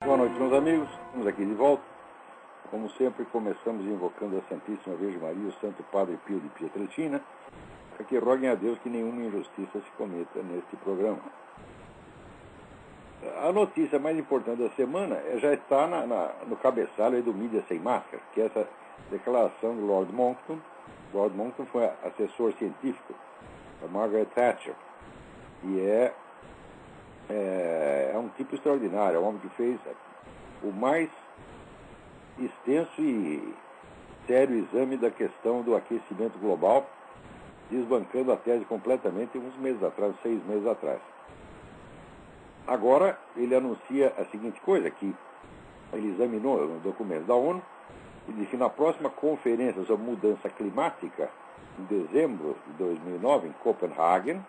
Boa noite, meus amigos. Estamos aqui de volta. Como sempre, começamos invocando a Santíssima Virgem Maria e o Santo Padre Pio de Pietrelcina, para que roguem a Deus que nenhuma injustiça se cometa neste programa. A notícia mais importante da semana já está no cabeçalho do Mídia Sem Máscara, que é essa declaração do Lord Monckton. Lord Monckton foi assessor científico da Margaret Thatcher e é um tipo extraordinário, é um homem que fez o mais extenso e sério exame da questão do aquecimento global, desbancando a tese completamente uns meses atrás, 6 meses atrás. Agora, ele anuncia a seguinte coisa, que ele examinou um documento da ONU e disse que na próxima conferência sobre mudança climática, em dezembro de 2009, em Copenhague,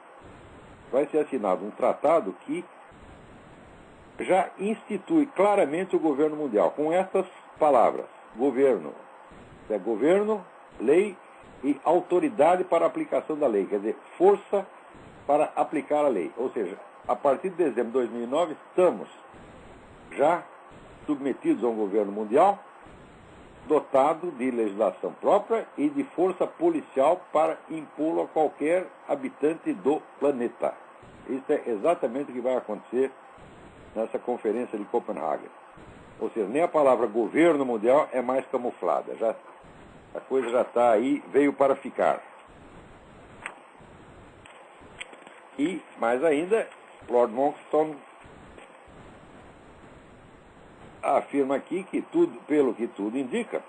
vai ser assinado um tratado que já institui claramente o governo mundial, com estas palavras: governo, governo, lei e autoridade para a aplicação da lei, quer dizer, força para aplicar a lei. Ou seja, a partir de dezembro de 2009, estamos já submetidos a um governo mundial dotado de legislação própria e de força policial para impô-lo a qualquer habitante do planeta. Isso é exatamente o que vai acontecer nessa conferência de Copenhague. Ou seja, nem a palavra governo mundial é mais camuflada. A coisa já está aí, veio para ficar. E, mais ainda, Lord Monckton afirma aqui que, pelo que tudo indica,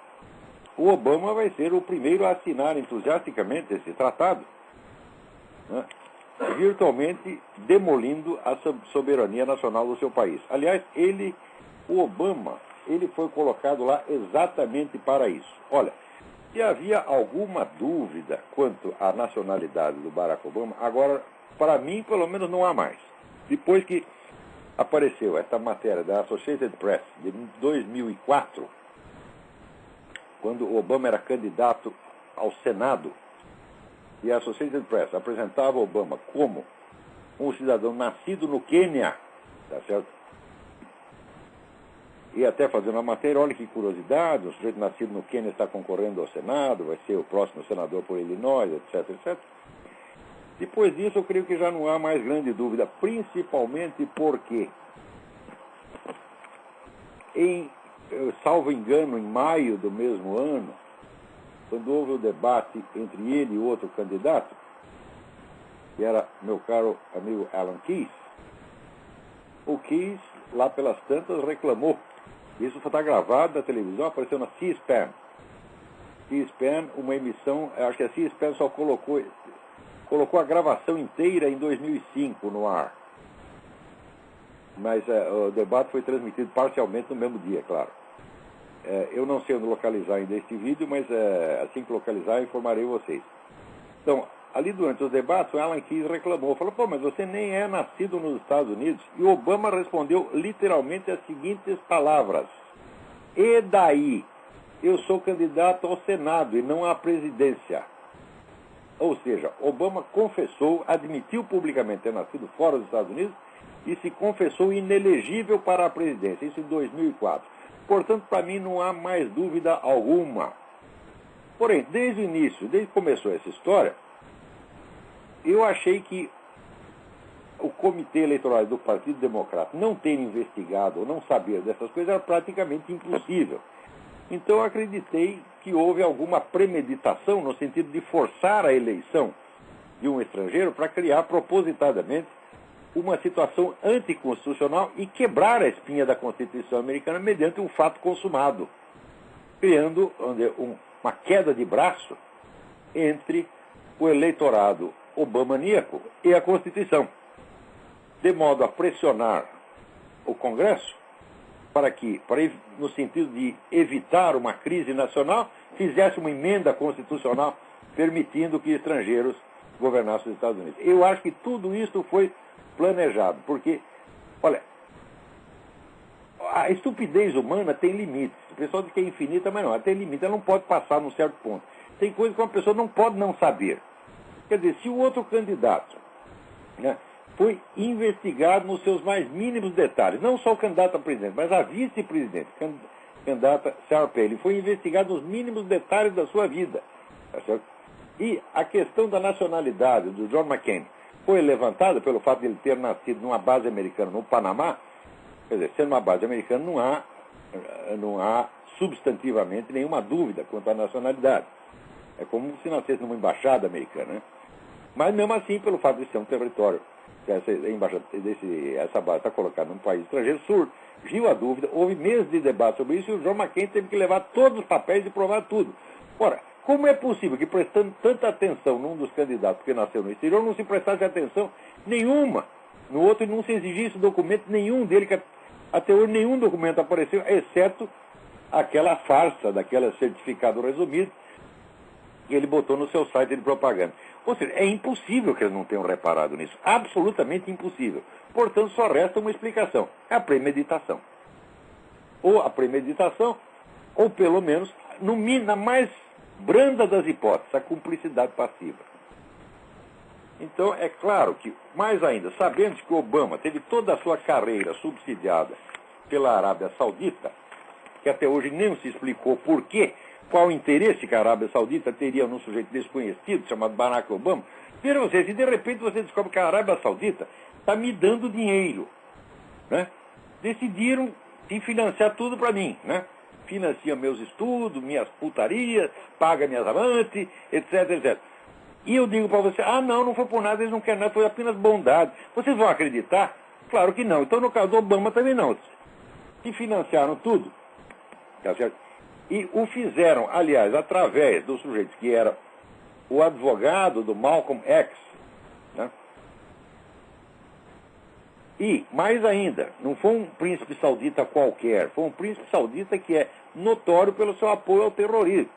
o Obama vai ser o primeiro a assinar entusiasticamente esse tratado, né, virtualmente demolindo a soberania nacional do seu país. Aliás, o Obama, ele foi colocado lá exatamente para isso. Olha, se havia alguma dúvida quanto à nacionalidade do Barack Obama, agora, para mim, pelo menos, não há mais. Depois que apareceu esta matéria da Associated Press de 2004, quando o Obama era candidato ao Senado, e a Associated Press apresentava Obama como um cidadão nascido no Quênia, tá certo? E até fazendo uma matéria, olha que curiosidade, um sujeito nascido no Quênia está concorrendo ao Senado, vai ser o próximo senador por Illinois, etc, etc. Depois disso, eu creio que já não há mais grande dúvida, principalmente porque, salvo engano, em maio do mesmo ano, quando houve o debate entre ele e outro candidato, que era meu caro amigo Alan Keyes, o Keyes, lá pelas tantas, reclamou. Isso está gravado na televisão, apareceu na C-SPAN. C-SPAN, uma emissão, acho que a C-SPAN só colocou a gravação inteira em 2005 no ar. Mas o debate foi transmitido parcialmente no mesmo dia, claro. Eu não sei onde localizar ainda este vídeo, mas assim que localizar, informarei vocês. Então, ali durante os debates, o Alan Keyes reclamou, falou: pô, mas você nem é nascido nos Estados Unidos. E o Obama respondeu literalmente as seguintes palavras: e daí? Eu sou candidato ao Senado e não à presidência. Ou seja, Obama confessou, admitiu publicamente ter nascido fora dos Estados Unidos e se confessou inelegível para a presidência, isso em 2004. Portanto, para mim não há mais dúvida alguma. Porém, desde o início, desde que começou essa história, eu achei que o Comitê Eleitoral do Partido Democrata não ter investigado ou não saber dessas coisas era praticamente impossível. Então eu acreditei que houve alguma premeditação no sentido de forçar a eleição de um estrangeiro para criar propositadamente uma situação anticonstitucional e quebrar a espinha da Constituição americana mediante um fato consumado, criando uma queda de braço entre o eleitorado obamaníaco e a Constituição, de modo a pressionar o Congresso para que, no sentido de evitar uma crise nacional, fizesse uma emenda constitucional permitindo que estrangeiros governassem os Estados Unidos. Eu acho que tudo isso foi planejado, porque, olha, a estupidez humana tem limites. O pessoal diz que é infinita, mas não, ela tem limite, ela não pode passar num certo ponto. Tem coisas que uma pessoa não pode não saber. Quer dizer, se o outro candidato, né, foi investigado nos seus mais mínimos detalhes. Não só o candidato a presidente, mas a vice-presidente, candidata Sarah Palin, foi investigado nos mínimos detalhes da sua vida. Tá certo? E a questão da nacionalidade do John McCain foi levantada pelo fato de ele ter nascido numa base americana no Panamá. Quer dizer, sendo uma base americana, não há substantivamente nenhuma dúvida quanto à nacionalidade. É como se nascesse numa embaixada americana, né? Mas mesmo assim, pelo fato de ser um território, que essa base está colocada num país estrangeiro, surgiu a dúvida, houve meses de debate sobre isso e o John McCain teve que levar todos os papéis e provar tudo. Ora, como é possível que, prestando tanta atenção num dos candidatos que nasceu no exterior, não se prestasse atenção nenhuma no outro e não se exigisse documento nenhum dele, que até hoje nenhum documento apareceu, exceto aquela farsa daquele certificado resumido que ele botou no seu site de propaganda. Ou seja, é impossível que eles não tenham reparado nisso. Absolutamente impossível. Portanto, só resta uma explicação. É a premeditação. Ou a premeditação, ou pelo menos, na mais branda das hipóteses, a cumplicidade passiva. Então, é claro que, mais ainda, sabendo que Obama teve toda a sua carreira subsidiada pela Arábia Saudita, que até hoje nem se explicou por quê, qual o interesse que a Arábia Saudita teria num sujeito desconhecido, chamado Barack Obama. Vejam vocês, e de repente você descobre que a Arábia Saudita está me dando dinheiro, né? Decidiram financiar tudo para mim, né? Financia meus estudos, minhas putarias, paga minhas amantes, etc, etc. E eu digo para você, não foi por nada, eles não querem nada, foi apenas bondade. Vocês vão acreditar? Claro que não. Então, no caso do Obama, também não. Se financiaram tudo, tá certo? E o fizeram, aliás, através do sujeito que era o advogado do Malcolm X, né? E, mais ainda, não foi um príncipe saudita qualquer, foi um príncipe saudita que é notório pelo seu apoio ao terrorismo.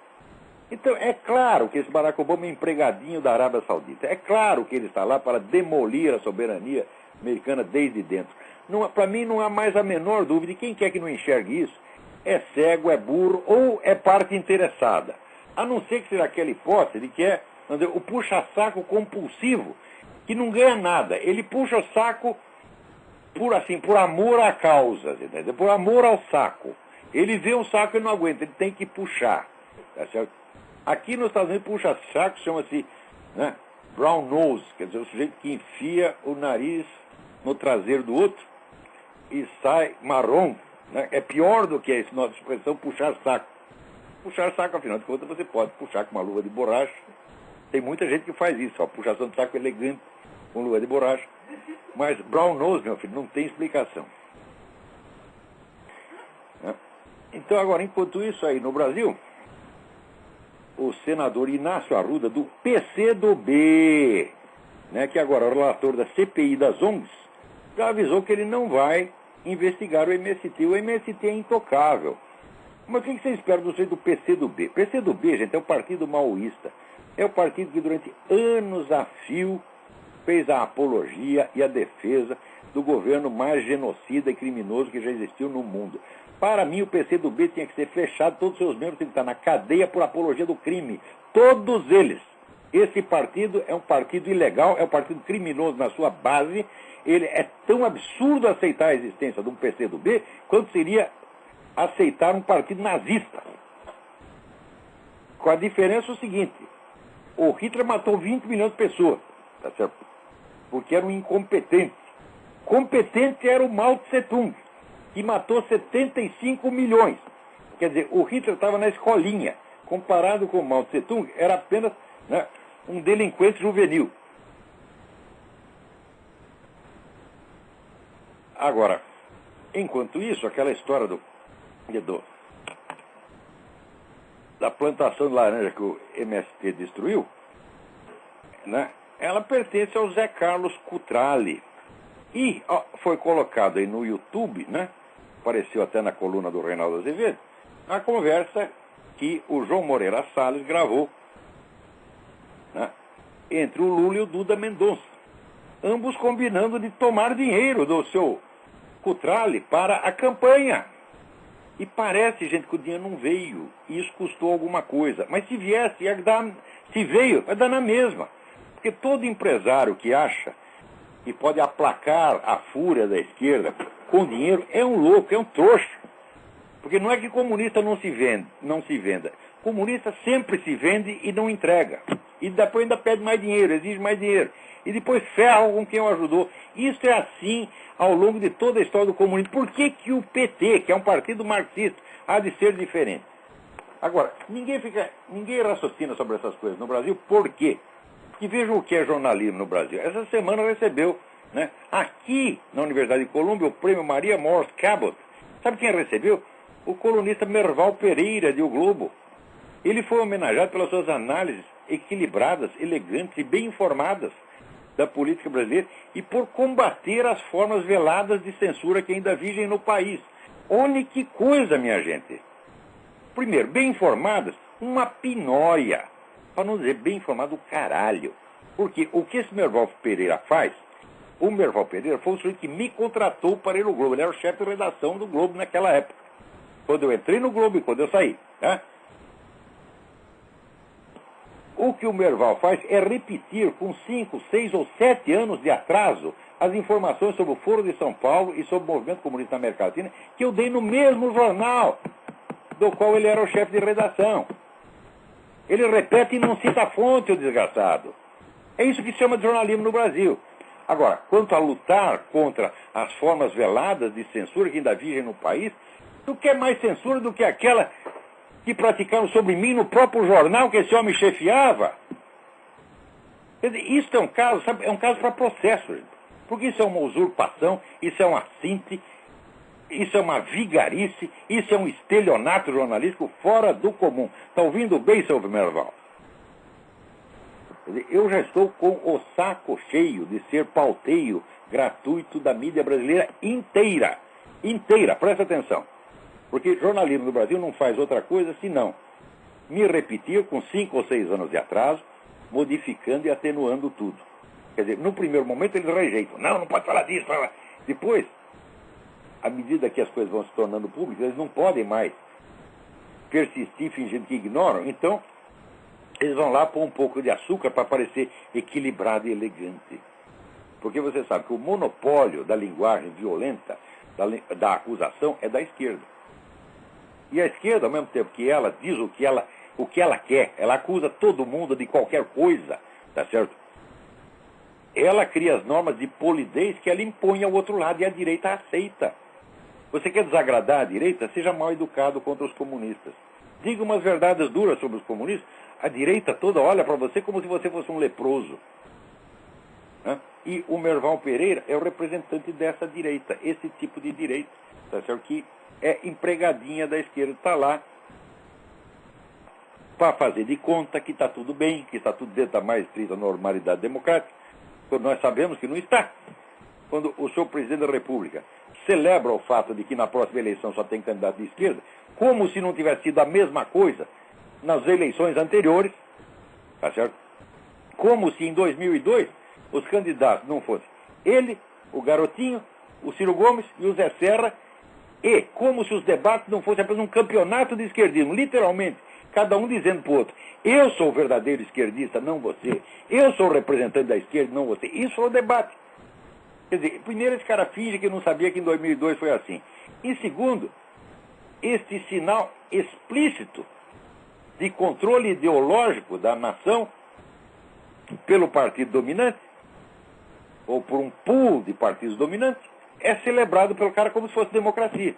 Então, é claro que esse Barack Obama é empregadinho da Arábia Saudita. É claro que ele está lá para demolir a soberania americana desde dentro. Para mim, não há mais a menor dúvida, e quem quer que não enxergue isso, é cego, é burro ou é parte interessada. A não ser que seja aquela hipótese de que é o puxa-saco compulsivo, que não ganha nada. Ele puxa o saco por amor à causa, entendeu? Por amor ao saco. Ele vê um saco e não aguenta, ele tem que puxar. Tá certo? Aqui nos Estados Unidos, puxa-saco chama-se, né, brown nose, quer dizer, o sujeito que enfia o nariz no traseiro do outro e sai marrom. Né? É pior do que a nossa expressão puxar saco. Puxar saco, afinal de contas, você pode puxar com uma luva de borracha. Tem muita gente que faz isso, puxação de saco elegante com luva de borracha. Mas brown nose, meu filho, não tem explicação. Né? Então, agora, enquanto isso aí no Brasil, o senador Inácio Arruda, do PCdoB, né, que agora é o relator da CPI das ONGs, já avisou que ele não vai investigar o MST. O MST é intocável. Mas o que você espera do PCdoB? PCdoB, gente, é o partido maoísta. É o partido que durante anos a fio fez a apologia e a defesa do governo mais genocida e criminoso que já existiu no mundo. Para mim, o PCdoB tinha que ser fechado, todos os seus membros têm que estar na cadeia por apologia do crime. Todos eles. Esse partido é um partido ilegal, é um partido criminoso na sua base. Ele é tão absurdo aceitar a existência de um PCdoB quanto seria aceitar um partido nazista. Com a diferença o seguinte: o Hitler matou 20 milhões de pessoas, tá certo? Porque era um incompetente. Competente era o Mao Tse-tung, que matou 75 milhões. Quer dizer, o Hitler estava na escolinha. Comparado com o Mao Tse-tung, era apenas, né, um delinquente juvenil. Agora, enquanto isso, aquela história da plantação de laranja que o MST destruiu, né, ela pertence ao Zé Carlos Cutrale. E foi colocado aí no YouTube, né, apareceu até na coluna do Reinaldo Azevedo, a conversa que o João Moreira Salles gravou, né, entre o Lula e o Duda Mendonça. Ambos combinando de tomar dinheiro do seu Cutrale para a campanha. E parece, gente, que o dinheiro não veio. E isso custou alguma coisa. Mas se viesse, se veio, vai dar na mesma. Porque todo empresário que acha e pode aplacar a fúria da esquerda com dinheiro, é um louco, é um trouxa. Porque não é que comunista não se venda. Comunista sempre se vende e não entrega. E depois ainda pede mais dinheiro, exige mais dinheiro. E depois ferra com quem o ajudou. Isso é assim ao longo de toda a história do comunismo. Por que que o PT, que é um partido marxista, há de ser diferente? Agora, ninguém raciocina sobre essas coisas no Brasil. Por quê? Porque vejam o que é jornalismo no Brasil. Essa semana recebeu, né, aqui na Universidade de Colômbia, o prêmio Maria Morse Cabot. Sabe quem recebeu? O colunista Merval Pereira, de O Globo. Ele foi homenageado pelas suas análises equilibradas, elegantes e bem informadas da política brasileira e por combater as formas veladas de censura que ainda vigem no país. Olha que coisa, minha gente. Primeiro, bem informadas, uma pinóia. Para não dizer bem informado, caralho. Porque o que esse Merval Pereira faz, o Merval Pereira foi o sujeito que me contratou para ir no Globo. Ele era o chefe de redação do Globo naquela época. Quando eu entrei no Globo e quando eu saí. Né? O que o Merval faz é repetir com 5, 6 ou 7 anos de atraso as informações sobre o Foro de São Paulo e sobre o movimento comunista na América Latina que eu dei no mesmo jornal do qual ele era o chefe de redação. Ele repete e não cita a fonte, o desgraçado. É isso que se chama de jornalismo no Brasil. Agora, quanto a lutar contra as formas veladas de censura que ainda vigem no país, tu quer mais censura do que aquela que praticaram sobre mim no próprio jornal que esse homem chefiava? Quer dizer, isso é um caso, sabe, é um caso para processo, gente. Porque isso é uma usurpação, isso é um assinte, isso é uma vigarice, isso é um estelionato jornalístico fora do comum. Está ouvindo bem, seu Merval? Quer dizer, eu já estou com o saco cheio de ser pauteio gratuito da mídia brasileira inteira. Inteira, presta atenção. Porque jornalismo no Brasil não faz outra coisa senão me repetir com 5 ou 6 anos de atraso, modificando e atenuando tudo. Quer dizer, no primeiro momento eles rejeitam. Não pode falar disso. Fala. Depois, à medida que as coisas vão se tornando públicas, eles não podem mais persistir fingindo que ignoram. Então, eles vão lá pôr um pouco de açúcar para parecer equilibrado e elegante. Porque você sabe que o monopólio da linguagem violenta, da acusação, é da esquerda. E a esquerda, ao mesmo tempo que ela diz o que ela quer, ela acusa todo mundo de qualquer coisa, tá certo? Ela cria as normas de polidez que ela impõe ao outro lado e a direita aceita. Você quer desagradar a direita? Seja mal educado contra os comunistas. Diga umas verdades duras sobre os comunistas, a direita toda olha para você como se você fosse um leproso. Né? E o Merval Pereira é o representante dessa direita, esse tipo de direita, tá certo? Que é empregadinha da esquerda, está lá para fazer de conta que está tudo bem, que está tudo dentro da mais estrita normalidade democrática, quando nós sabemos que não está. Quando o senhor presidente da República celebra o fato de que na próxima eleição só tem candidato de esquerda, como se não tivesse sido a mesma coisa nas eleições anteriores, tá certo? Como se em 2002 os candidatos não fossem ele, o Garotinho, o Ciro Gomes e o Zé Serra, e como se os debates não fossem apenas um campeonato de esquerdismo, literalmente, cada um dizendo para o outro, eu sou o verdadeiro esquerdista, não você, eu sou o representante da esquerda, não você. Isso foi o debate. Quer dizer, primeiro esse cara finge que não sabia que em 2002 foi assim. E segundo, este sinal explícito de controle ideológico da nação pelo partido dominante, ou por um pool de partidos dominantes, é celebrado pelo cara como se fosse democracia.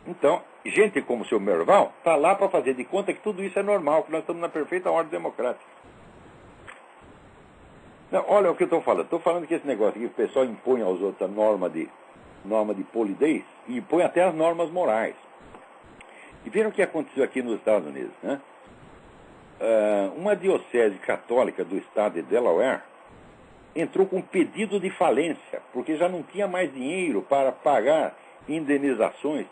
Então, gente como o seu Merval está lá para fazer de conta que tudo isso é normal, que nós estamos na perfeita ordem democrática. Não, olha o que eu estou falando. Estou falando que esse negócio que o pessoal impõe aos outros a norma de polidez e impõe até as normas morais. E viram o que aconteceu aqui nos Estados Unidos, né? Uma diocese católica do estado de Delaware entrou com pedido de falência, porque já não tinha mais dinheiro para pagar indenizações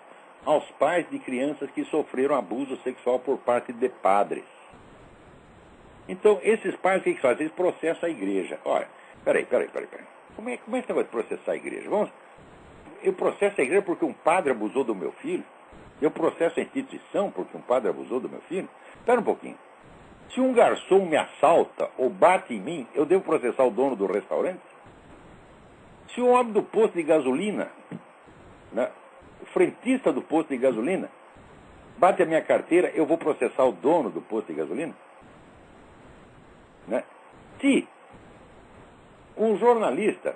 aos pais de crianças que sofreram abuso sexual por parte de padres. Então, esses pais, o que fazem? Eles processam a igreja. Olha, peraí. Como é esse negócio de processar a igreja? Eu processo a igreja porque um padre abusou do meu filho? Eu processo a instituição porque um padre abusou do meu filho? Espera um pouquinho. Se um garçom me assalta ou bate em mim, eu devo processar o dono do restaurante? Se o homem do posto de gasolina, né, o frentista do posto de gasolina, bate a minha carteira, eu vou processar o dono do posto de gasolina? Né? Se um jornalista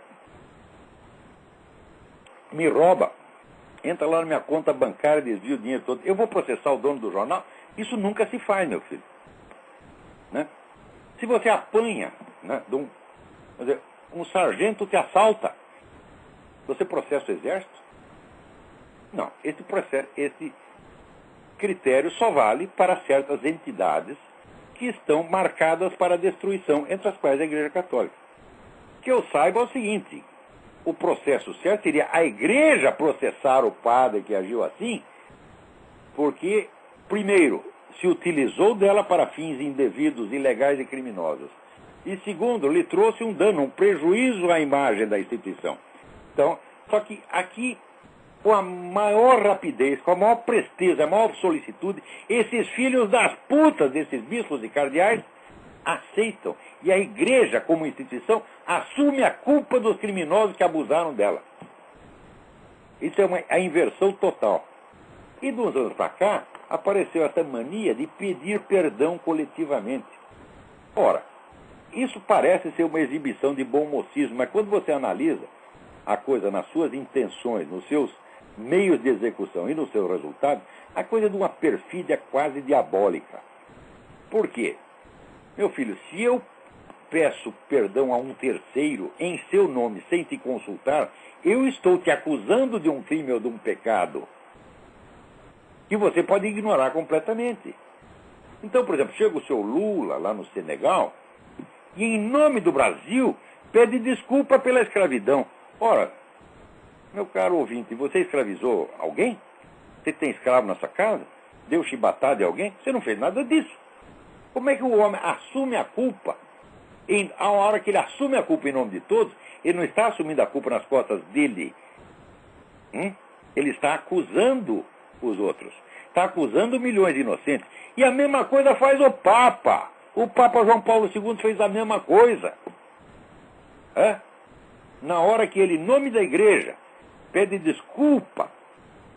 me rouba, entra lá na minha conta bancária, desvia o dinheiro todo, eu vou processar o dono do jornal? Isso nunca se faz, meu filho. Né? Se você apanha, né, um sargento te assalta, você processa o exército? Não, esse critério só vale para certas entidades que estão marcadas para destruição, entre as quais a Igreja Católica. Que eu saiba é o seguinte, o processo certo seria a Igreja processar o padre que agiu assim, porque, primeiro, se utilizou dela para fins indevidos, ilegais e criminosos. E segundo, lhe trouxe um dano, um prejuízo à imagem da instituição. Então, só que aqui, com a maior rapidez, com a maior presteza, a maior solicitude, esses filhos das putas desses bispos e cardeais aceitam. E a Igreja, como instituição, assume a culpa dos criminosos que abusaram dela. Isso é a inversão total. E de uns anos para cá, apareceu essa mania de pedir perdão coletivamente. Ora, isso parece ser uma exibição de bom mocismo, mas quando você analisa a coisa nas suas intenções, nos seus meios de execução e no seu resultado, a coisa é de uma perfídia quase diabólica. Por quê? Meu filho, se eu peço perdão a um terceiro em seu nome sem te consultar, eu estou te acusando de um crime ou de um pecado que você pode ignorar completamente. Então, por exemplo, chega o seu Lula lá no Senegal e, em nome do Brasil, pede desculpa pela escravidão. Ora, meu caro ouvinte, você escravizou alguém? Você tem escravo na sua casa? Deu chibatada em alguém? Você não fez nada disso. Como é que o homem assume a culpa? A hora que ele assume a culpa em nome de todos, ele não está assumindo a culpa nas costas dele. Ele está acusando os outros. Está acusando milhões de inocentes. E a mesma coisa faz o Papa. O Papa João Paulo II fez a mesma coisa. Na hora que ele, em nome da Igreja, pede desculpa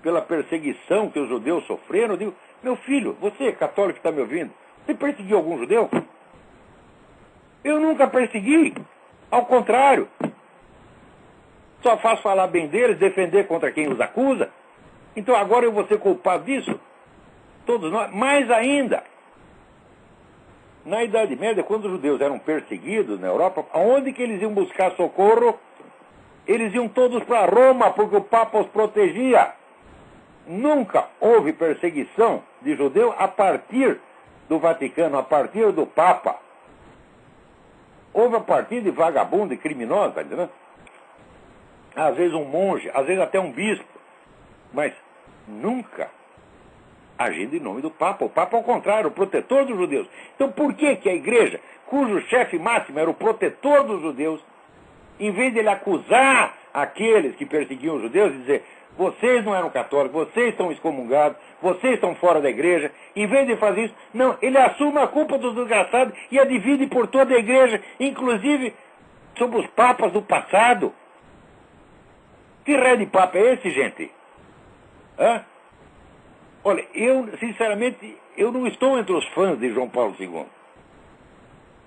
pela perseguição que os judeus sofreram, eu digo, meu filho, você católico que está me ouvindo, você perseguiu algum judeu? Eu nunca persegui. Ao contrário. Só faço falar bem deles, defender contra quem os acusa. Então agora eu vou ser culpado disso? Todos nós. Mais ainda. Na Idade Média, quando os judeus eram perseguidos na Europa, aonde que eles iam buscar socorro? Eles iam todos para Roma, porque o Papa os protegia. Nunca houve perseguição de judeu a partir do Vaticano, a partir do Papa. Houve a partir de vagabundo e criminoso, tá entendendo? Às vezes um monge, às vezes até um bispo. Mas nunca agindo em nome do Papa. O Papa, ao contrário, o protetor dos judeus. Então por que que a Igreja, cujo chefe máximo era o protetor dos judeus, em vez de ele acusar aqueles que perseguiam os judeus e dizer, vocês não eram católicos, vocês estão excomungados, vocês estão fora da Igreja, em vez de fazer isso, não, ele assume a culpa dos desgraçados e a divide por toda a Igreja, inclusive sobre os papas do passado. Que raio de papa é esse, gente? Olha, eu, sinceramente, eu não estou entre os fãs de João Paulo II.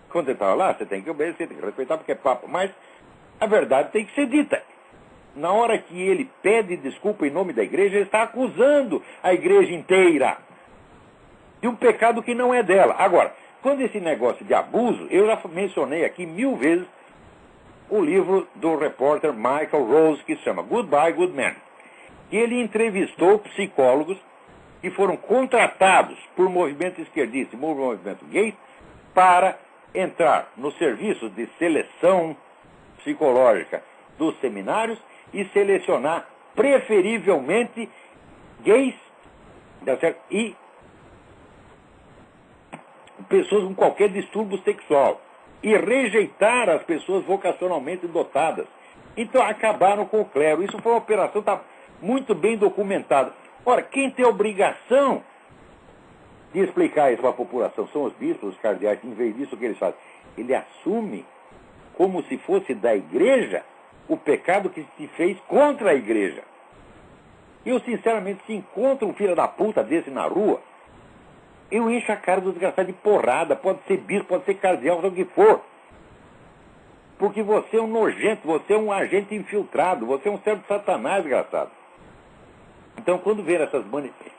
Quando ele estava lá, você tem que obedecer, tem que respeitar porque é papa, mas a verdade tem que ser dita. Na hora que ele pede desculpa em nome da Igreja, ele está acusando a Igreja inteira de um pecado que não é dela. Agora, quando esse negócio de abuso, eu já mencionei aqui 1000 vezes o livro do repórter Michael Rose, que se chama Goodbye, Good Man. E ele entrevistou psicólogos que foram contratados por movimento esquerdista e movimento gay para entrar nos serviços de seleção psicológica dos seminários e selecionar preferivelmente gays e pessoas com qualquer distúrbio sexual e rejeitar as pessoas vocacionalmente dotadas. Então acabaram com o clero. Isso foi uma operação, está muito bem documentada. Ora, quem tem a obrigação de explicar isso para a população são os bispos, os cardeais. Em vez disso, o que eles fazem? Ele assume como se fosse da Igreja o pecado que se fez contra a igreja. Eu, sinceramente, se encontro um filho da puta desse na rua, eu encho a cara do desgraçado de porrada. Pode ser bispo, pode ser cardeal, seja o que for. Porque você é um nojento, você é um agente infiltrado, você é um servo de Satanás, desgraçado. Então, quando ver essas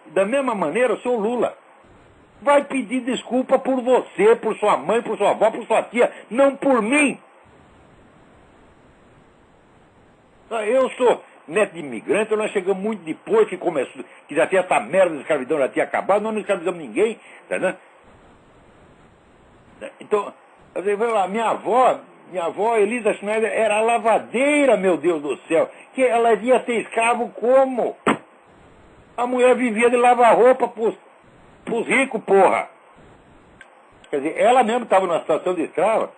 da mesma maneira, o senhor Lula vai pedir desculpa por você, por sua mãe, por sua avó, por sua tia, não por mim. Eu sou neto de imigrante, nós chegamos muito depois que começou, que já tinha essa merda de escravidão, já tinha acabado, nós não escravizamos ninguém, tá, né? Então, minha avó, Elisa Schneider, era lavadeira, meu Deus do céu. Que ela ia ter escravo como? A mulher vivia de lavar roupa pros ricos, porra. Quer dizer, ela mesmo estava numa situação de escrava.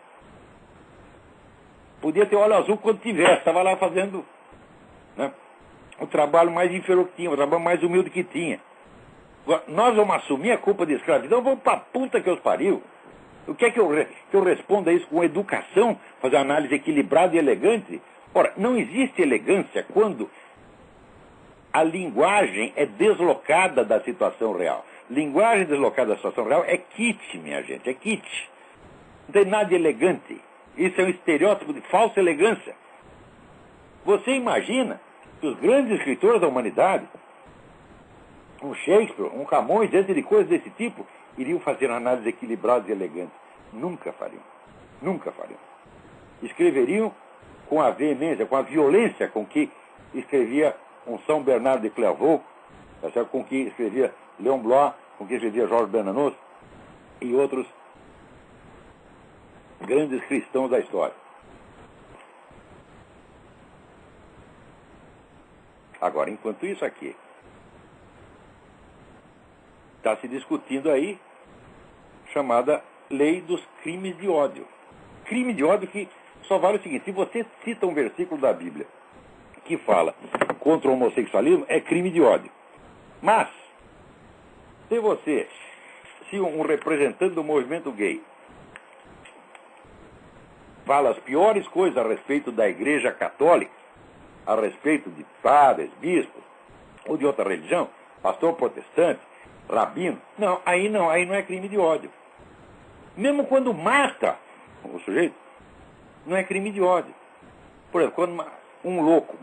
Podia ter olho azul quando tivesse, estava lá fazendo, né, o trabalho mais inferior que tinha, o trabalho mais humilde que tinha. Nós vamos assumir a culpa de escravidão, vamos pra puta que os pariu. O que é que eu respondo a isso com educação, fazer uma análise equilibrada e elegante? Ora, não existe elegância quando a linguagem é deslocada da situação real. Linguagem deslocada da situação real é kit, minha gente, é kit. Não tem nada de elegante. Isso é um estereótipo de falsa elegância. Você imagina que os grandes escritores da humanidade, um Shakespeare, um Camões, diante de coisas desse tipo, iriam fazer análises equilibradas e elegantes? Nunca fariam. Nunca fariam. Escreveriam com a veemência, com a violência com que escrevia um São Bernardo de Clairvaux, com que escrevia Léon Blois, com que escrevia Jorge Bernanos e outros grandes cristãos da história. Agora, enquanto isso aqui está se discutindo aí, chamada Lei dos Crimes de Ódio. Crime de ódio que só vale o seguinte: se você cita um versículo da Bíblia que fala contra o homossexualismo, é crime de ódio. Mas, se um representante do movimento gay fala as piores coisas a respeito da Igreja Católica, a respeito de padres, bispos, ou de outra religião, pastor protestante, rabino, aí não é crime de ódio. Mesmo quando mata o sujeito, não é crime de ódio. Por exemplo, quando um louco,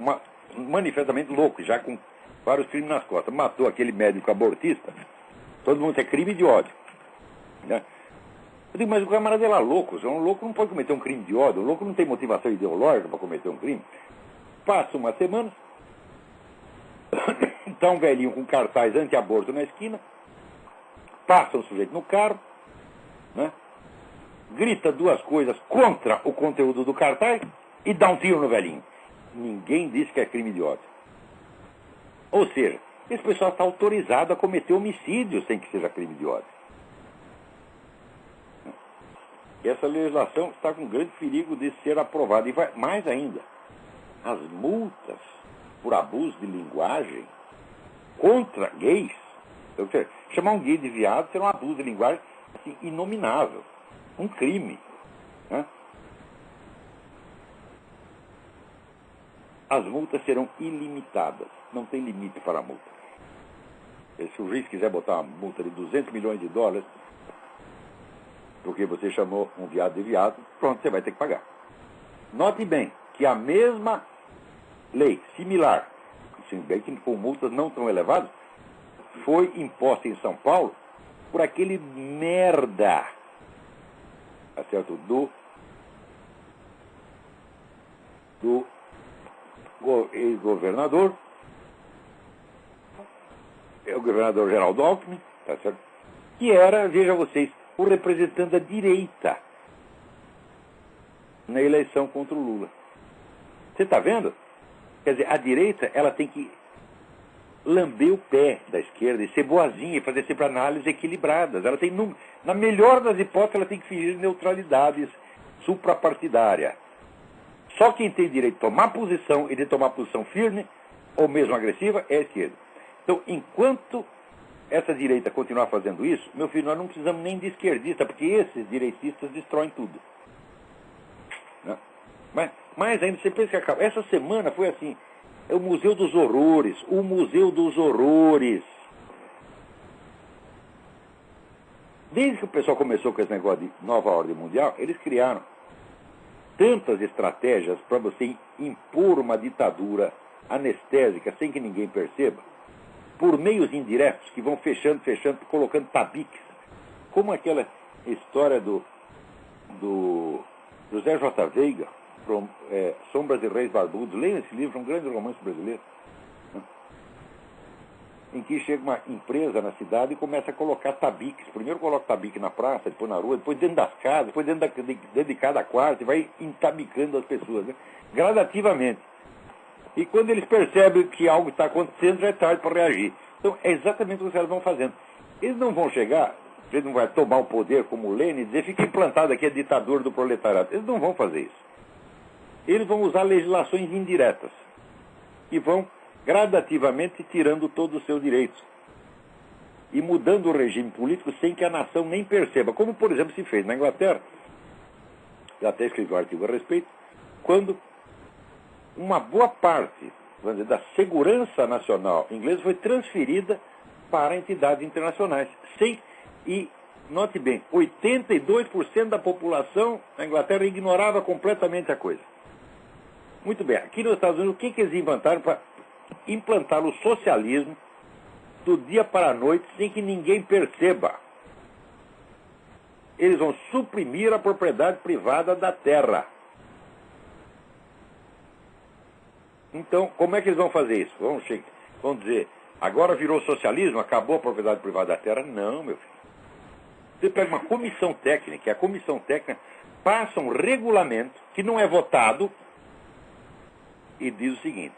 manifestamente louco, já com vários crimes nas costas, matou aquele médico abortista, todo mundo é crime de ódio, né? Eu digo, mas o camarada era louco. Um louco não pode cometer um crime de ódio. O louco não tem motivação ideológica para cometer um crime. Passa uma semana, está um velhinho com cartaz anti-aborto na esquina, passa um sujeito no carro, né, grita duas coisas contra o conteúdo do cartaz e dá um tiro no velhinho. Ninguém disse que é crime de ódio. Ou seja, esse pessoal está autorizado a cometer homicídio sem que seja crime de ódio. E essa legislação está com grande perigo de ser aprovada. E vai mais ainda, as multas por abuso de linguagem contra gays, ou seja, chamar um gay de viado será um abuso de linguagem assim, inominável, um crime, né? As multas serão ilimitadas, não tem limite para a multa. Se o juiz quiser botar uma multa de $200 milhões, porque você chamou um viado de viado, pronto, você vai ter que pagar. Note bem que a mesma lei, similar, se bem que com multas não tão elevadas, foi imposta em São Paulo por aquele merda, tá certo, do ex-governador, o governador Geraldo Alckmin, tá certo, que era, veja vocês, o representante da direita na eleição contra o Lula. Você está vendo? Quer dizer, a direita, ela tem que lamber o pé da esquerda e ser boazinha e fazer sempre análises equilibradas. Ela tem, na melhor das hipóteses, ela tem que fingir neutralidades suprapartidária. Só quem tem direito de tomar posição e de tomar posição firme ou mesmo agressiva é a esquerda. Então, enquanto essa direita continuar fazendo isso, meu filho, nós não precisamos nem de esquerdista, porque esses direitistas destroem tudo. Né? Mas Mais ainda, você pensa que acaba. Essa semana foi assim, é o Museu dos Horrores, o Museu dos Horrores. Desde que o pessoal começou com esse negócio de nova ordem mundial, eles criaram tantas estratégias para você impor uma ditadura anestésica sem que ninguém perceba, por meios indiretos que vão fechando, colocando tabiques. Como aquela história do José J. Veiga, Sombras e Reis Barbudos. Leiam esse livro, é um grande romance brasileiro, né? Em que chega uma empresa na cidade e começa a colocar tabiques. Primeiro coloca tabique na praça, depois na rua, depois dentro das casas, depois dentro de cada quarto, e vai entabicando as pessoas, né? Gradativamente. E quando eles percebem que algo está acontecendo, já é tarde para reagir. Então, é exatamente o que os caras vão fazendo. Eles não vão chegar, eles não vão tomar o poder como o Lenin e dizer, fica implantado aqui a ditadura do proletariado. Eles não vão fazer isso. Eles vão usar legislações indiretas e vão gradativamente tirando todos os seus direitos e mudando o regime político sem que a nação nem perceba, como por exemplo se fez na Inglaterra. Eu até escrevi um artigo a respeito, quando uma boa parte, vamos dizer, da segurança nacional inglesa foi transferida para entidades internacionais, e note bem, 82% da população na Inglaterra ignorava completamente a coisa. Muito bem, aqui nos Estados Unidos, o que eles inventaram para implantar o socialismo do dia para a noite sem que ninguém perceba? Eles vão suprimir a propriedade privada da terra. Então, como é que eles vão fazer isso? Vão dizer, agora virou socialismo, acabou a propriedade privada da terra? Não, meu filho. Você pega uma comissão técnica, e a comissão técnica passa um regulamento que não é votado e diz o seguinte: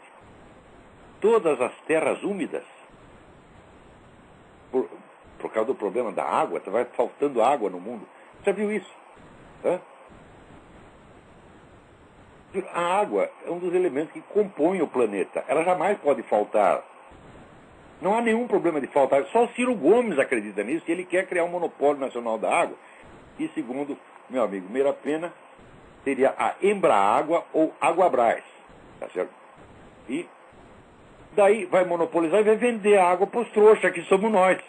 todas as terras úmidas, por causa do problema da água, vai faltando água no mundo. Já viu isso? Hã? A água é um dos elementos que compõem o planeta. Ela jamais pode faltar. Não há nenhum problema de faltar. Só o Ciro Gomes acredita nisso, e ele quer criar um monopólio nacional da água. E segundo meu amigo Meira Pena, seria a Embraágua ou Águabras. Tá certo? E daí vai monopolizar e vai vender a água para os trouxas, que somos nós.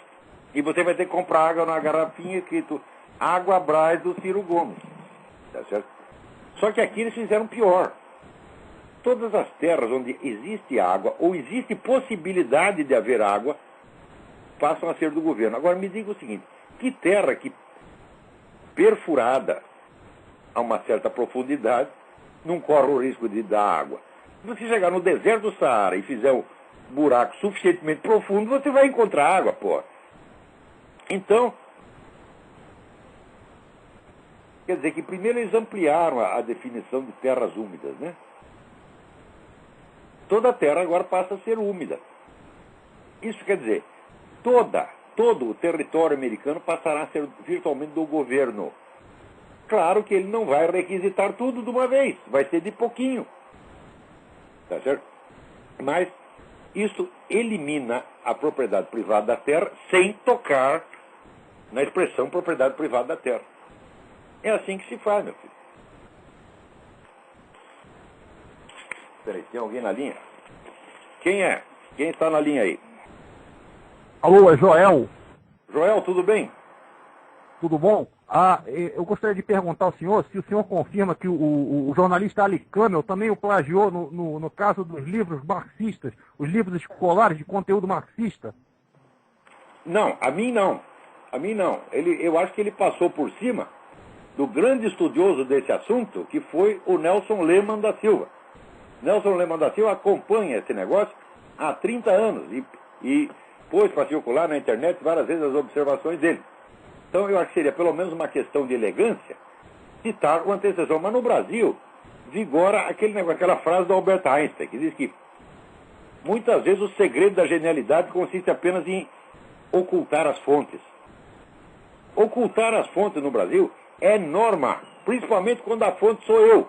E você vai ter que comprar água na garrafinha escrito Águabras do Ciro Gomes. Tá certo? Só que aqui eles fizeram pior. Todas as terras onde existe água, ou existe possibilidade de haver água, passam a ser do governo. Agora me diga o seguinte: que terra que perfurada a uma certa profundidade não corre o risco de dar água? Se você chegar no deserto do Saara e fizer um buraco suficientemente profundo, você vai encontrar água, pô. Então, quer dizer que primeiro eles ampliaram a definição de terras úmidas, né? Toda a terra agora passa a ser úmida. Isso quer dizer, todo o território americano passará a ser virtualmente do governo. Claro que ele não vai requisitar tudo de uma vez, vai ser de pouquinho. Tá certo? Mas isso elimina a propriedade privada da terra sem tocar na expressão propriedade privada da terra. É assim que se faz, meu filho. Peraí, tem alguém na linha? Quem é? Quem está na linha aí? Alô, é Joel. Joel, tudo bem? Tudo bom? Eu gostaria de perguntar ao senhor se o senhor confirma que o jornalista Ali Camel também o plagiou no caso dos livros marxistas, os livros escolares de conteúdo marxista. Não, a mim não. A mim não. Eu acho que ele passou por cima do grande estudioso desse assunto, que foi o Nelson Lehmann da Silva. Nelson Lehmann da Silva acompanha esse negócio há 30 anos e pôs para circular na internet várias vezes as observações dele. Então eu acho que seria pelo menos uma questão de elegância citar o antecessor. Mas no Brasil vigora aquele negócio, aquela frase do Albert Einstein, que diz que muitas vezes o segredo da genialidade consiste apenas em ocultar as fontes. Ocultar as fontes no Brasil é norma, principalmente quando a fonte sou eu.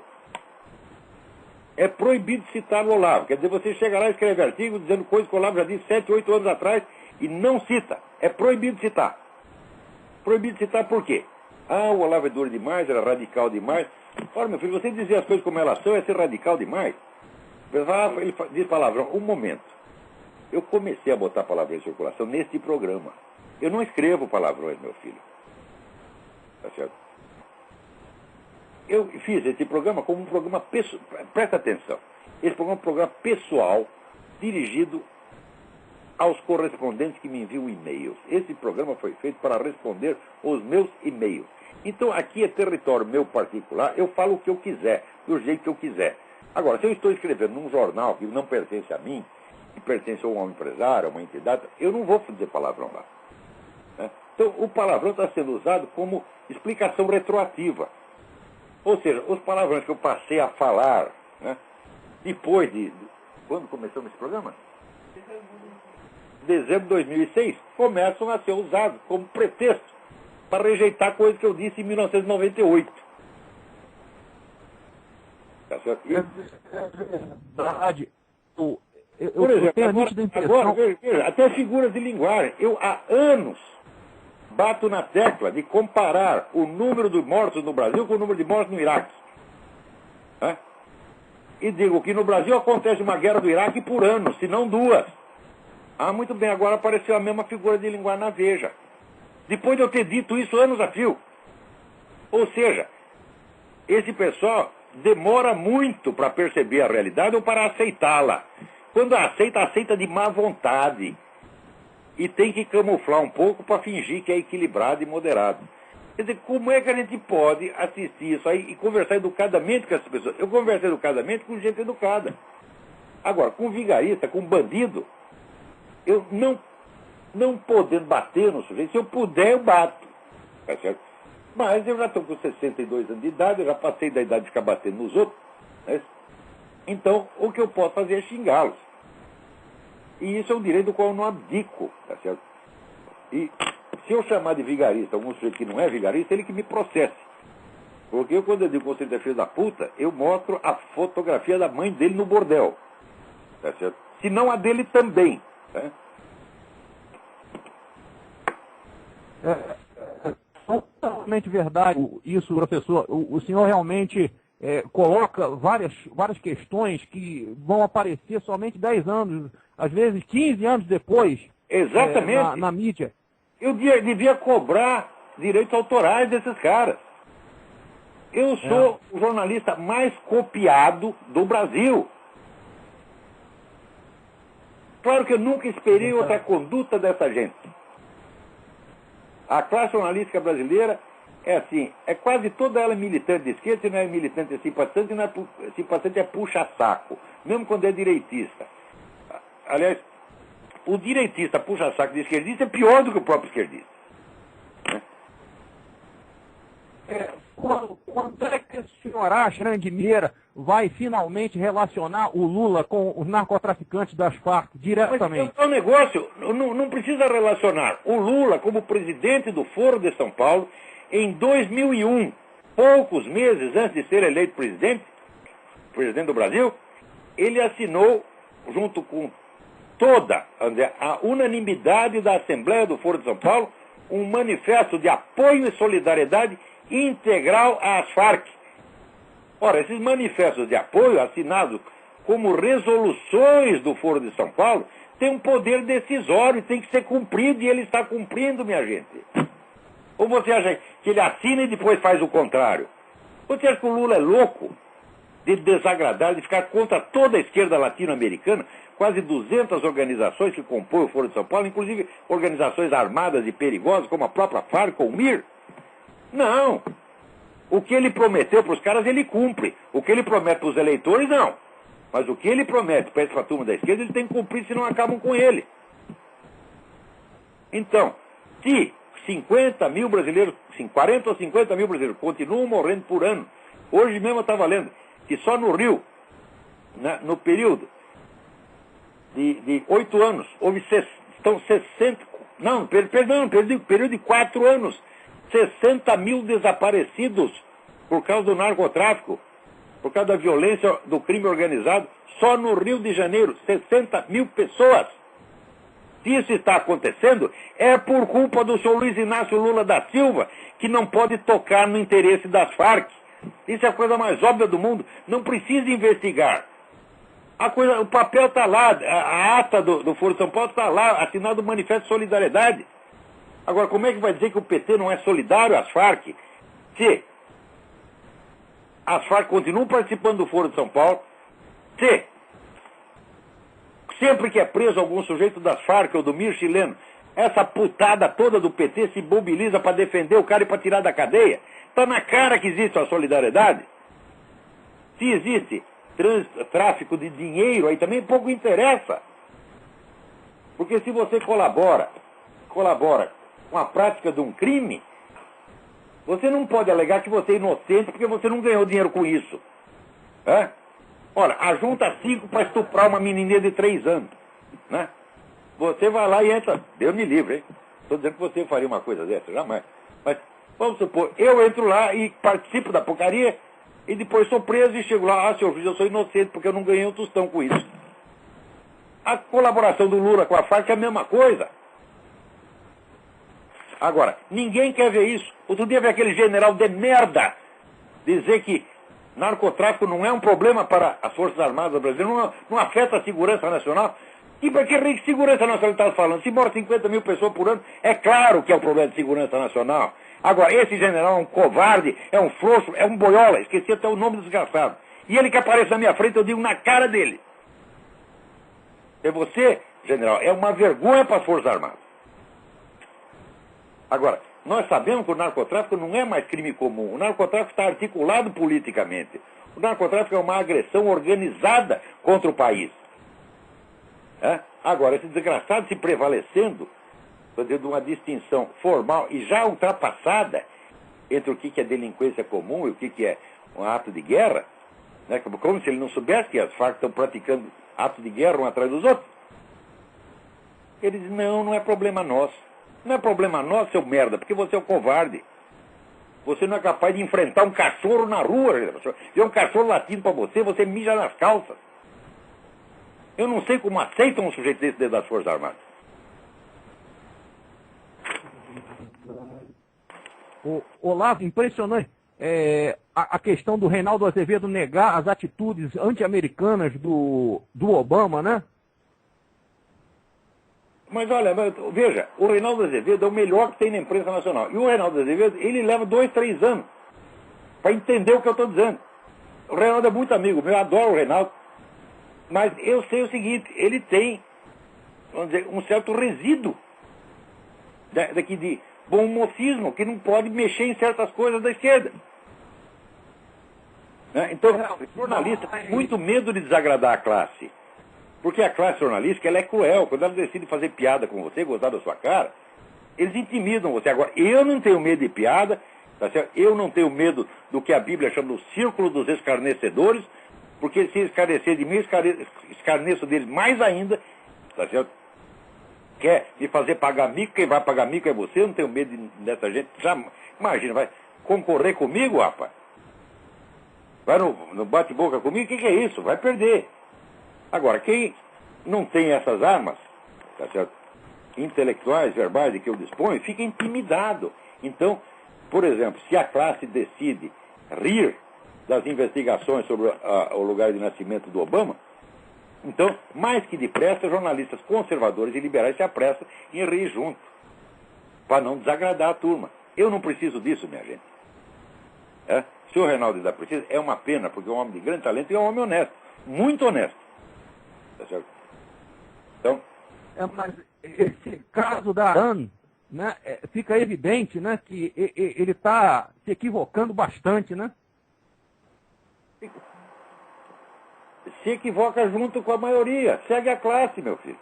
É proibido citar o Olavo. Quer dizer, você chega lá e escreve artigo dizendo coisas que o Olavo já disse 7, 8 anos atrás e não cita. É proibido citar. Proibido citar por quê? O Olavo é duro demais, era radical demais. Ora, meu filho, você dizer as coisas como elas são é ser radical demais. Ele diz palavrão. Um momento. Eu comecei a botar palavrão em circulação neste programa. Eu não escrevo palavrões, meu filho. Tá certo? Eu fiz esse programa como um programa pessoal. Presta atenção. Esse programa é um programa pessoal dirigido aos correspondentes que me enviam e-mails. Esse programa foi feito para responder os meus e-mails. Então, aqui é território meu particular, eu falo o que eu quiser, do jeito que eu quiser. Agora, se eu estou escrevendo num jornal que não pertence a mim, que pertence a um empresário, a uma entidade, eu não vou dizer palavrão lá. Né? Então, o palavrão está sendo usado como explicação retroativa. Ou seja, os palavrões que eu passei a falar, né, depois de... Quando começamos esse programa? Dezembro de 2006, começam a ser usados como pretexto para rejeitar coisas que eu disse em 1998. Tá certo? Verdade. Por exemplo, agora veja, até figuras de linguagem. Eu, há anos, bato na tecla de comparar o número de mortos no Brasil com o número de mortos no Iraque. Né? E digo que no Brasil acontece uma guerra do Iraque por ano, se não duas. Ah, muito bem, agora apareceu a mesma figura de linguagem na Veja. Depois de eu ter dito isso anos a fio. Ou seja, esse pessoal demora muito para perceber a realidade ou para aceitá-la. Quando aceita de má vontade. E tem que camuflar um pouco para fingir que é equilibrado e moderado. Quer dizer, como é que a gente pode assistir isso aí e conversar educadamente com essas pessoas? Eu converso educadamente com gente educada. Agora, com vigarista, com bandido, eu não podendo bater no sujeito, se eu puder, eu bato. Tá certo? Mas eu já estou com 62 anos de idade, eu já passei da idade de ficar batendo nos outros. Né? Então, o que eu posso fazer é xingá-los. E isso é um direito do qual eu não abdico. Tá certo? E se eu chamar de vigarista algum sujeito que não é vigarista, ele que me processe. Porque eu, quando eu digo que você é filho da puta, eu mostro a fotografia da mãe dele no bordel. Tá certo? Se não a dele também. Tá? É totalmente verdade isso, professor. O senhor realmente coloca várias questões que vão aparecer somente 10 anos, às vezes 15 anos depois. Exatamente. Na mídia. Eu devia cobrar direitos autorais desses caras. Eu sou o jornalista mais copiado do Brasil. Claro que eu nunca esperei outra conduta dessa gente. A classe jornalística brasileira é assim, é quase toda ela militante de esquerda, se não é militante é simpatizante, se não é simpatizante é puxa-saco, mesmo quando é direitista. Aliás, o direitista puxa-saco de esquerdista é pior do que o próprio esquerdista. Quando é que o senhor acha, Rangueira, vai finalmente relacionar o Lula com os narcotraficantes das Farc diretamente? Mas é um negócio, não precisa relacionar o Lula como presidente do Foro de São Paulo em 2001, poucos meses antes de ser eleito presidente do Brasil, ele assinou, junto com toda a unanimidade da Assembleia do Foro de São Paulo, um manifesto de apoio e solidariedade integral às Farc. Ora, esses manifestos de apoio, assinados como resoluções do Foro de São Paulo, têm um poder decisório, tem que ser cumprido, e ele está cumprindo, minha gente. Ou você acha que ele assina e depois faz o contrário? Você acha que o Lula é louco de desagradar, de ficar contra toda a esquerda latino-americana, quase 200 organizações que compõem o Foro de São Paulo, inclusive organizações armadas e perigosas, como a própria Farc ou o MIR? Não. O que ele prometeu para os caras, ele cumpre. O que ele promete para os eleitores, não. Mas o que ele promete para essa turma da esquerda, ele tem que cumprir, senão acabam com ele. Então, se 50 mil brasileiros, 40 ou 50 mil brasileiros continuam morrendo por ano, hoje mesmo eu estava lendo que só no Rio, no período de 8 anos, houve estão 60, não, perdão, período de 4 anos, 60 mil desaparecidos por causa do narcotráfico, por causa da violência do crime organizado, só no Rio de Janeiro, 60 mil pessoas. Se isso está acontecendo, é por culpa do senhor Luiz Inácio Lula da Silva, que não pode tocar no interesse das Farc. Isso é a coisa mais óbvia do mundo. Não precisa investigar. O papel está lá, a ata do Foro de São Paulo está lá, assinado o Manifesto de Solidariedade. Agora, como é que vai dizer que o PT não é solidário às Farc? Se as Farc continuam participando do Foro de São Paulo, se sempre que é preso algum sujeito das Farc ou do MIR chileno, essa putada toda do PT se mobiliza para defender o cara e para tirar da cadeia, está na cara que existe a solidariedade. Se existe tráfico de dinheiro, aí também pouco interessa. Porque se você colabora com a prática de um crime, você não pode alegar que você é inocente porque você não ganhou dinheiro com isso. É? Olha, ajunta 5 para estuprar uma menininha de 3 anos. Né? Você vai lá e entra. Deus me livre, hein? Estou dizendo que você faria uma coisa dessa, jamais. Mas vamos supor, eu entro lá e participo da porcaria e depois sou preso e chego lá, senhor juiz, eu sou inocente porque eu não ganhei um tostão com isso. A colaboração do Lula com a Farc é a mesma coisa. Agora, ninguém quer ver isso. Outro dia veio aquele general de merda dizer que narcotráfico não é um problema para as Forças Armadas brasileiras, não afeta a segurança nacional. E para que segurança nacional ele está falando? Se mora 50 mil pessoas por ano, é claro que é um problema de segurança nacional. Agora, esse general é um covarde, é um frouxo, é um boiola, esqueci até o nome do desgraçado. E ele que aparece na minha frente, eu digo na cara dele. E você, general, é uma vergonha para as Forças Armadas. Agora, nós sabemos que o narcotráfico não é mais crime comum. O narcotráfico está articulado politicamente. O narcotráfico é uma agressão organizada contra o país. É? Agora, esse desgraçado se prevalecendo, fazendo uma distinção formal e já ultrapassada entre o que é delinquência comum e o que é um ato de guerra, né? Como se ele não soubesse que as Farc estão praticando atos de guerra um atrás dos outros. Ele diz, não é problema nosso. Não é problema nosso, seu merda, porque você é um covarde. Você não é capaz de enfrentar um cachorro na rua. Vê um cachorro latindo para você mija nas calças. Eu não sei como aceitam um sujeito desse dentro das Forças Armadas. Olavo, impressionante a questão do Reinaldo Azevedo negar as atitudes anti-americanas do Obama, né? Mas olha, veja, o Reinaldo Azevedo é o melhor que tem na imprensa nacional. E o Reinaldo Azevedo, ele leva 2, 3 anos para entender o que eu estou dizendo. O Reinaldo é muito amigo meu, eu adoro o Reinaldo. Mas eu sei o seguinte, ele tem, vamos dizer, um certo resíduo daqui de bom mocismo, que não pode mexer em certas coisas da esquerda. Né? Então, o jornalista tem muito medo de desagradar a classe. Porque a classe jornalística, ela é cruel. Quando ela decide fazer piada com você, gostar da sua cara, eles intimidam você. Agora, eu não tenho medo de piada, tá certo? Eu não tenho medo do que a Bíblia chama do círculo dos escarnecedores, porque se escarnecer de mim, escarneço deles mais ainda, tá certo? Quer me fazer pagar mico, quem vai pagar mico é você, eu não tenho medo dessa gente. Já, imagina, vai concorrer comigo, rapaz? Vai no bate-boca comigo, o que é isso? Vai perder. Agora, quem não tem essas armas, tá certo? Intelectuais, verbais de que eu disponho, fica intimidado. Então, por exemplo, se a classe decide rir das investigações sobre o lugar de nascimento do Obama, então, mais que depressa, jornalistas conservadores e liberais se apressam em rir junto, para não desagradar a turma. Eu não preciso disso, minha gente. É? Se o Reinaldo ainda precisa, é uma pena, porque é um homem de grande talento e é um homem honesto, muito honesto. Tá certo? Então... mas esse caso da AN, né, fica evidente, né, que ele está se equivocando bastante, né? Se equivoca junto com a maioria. Segue a classe, meu filho.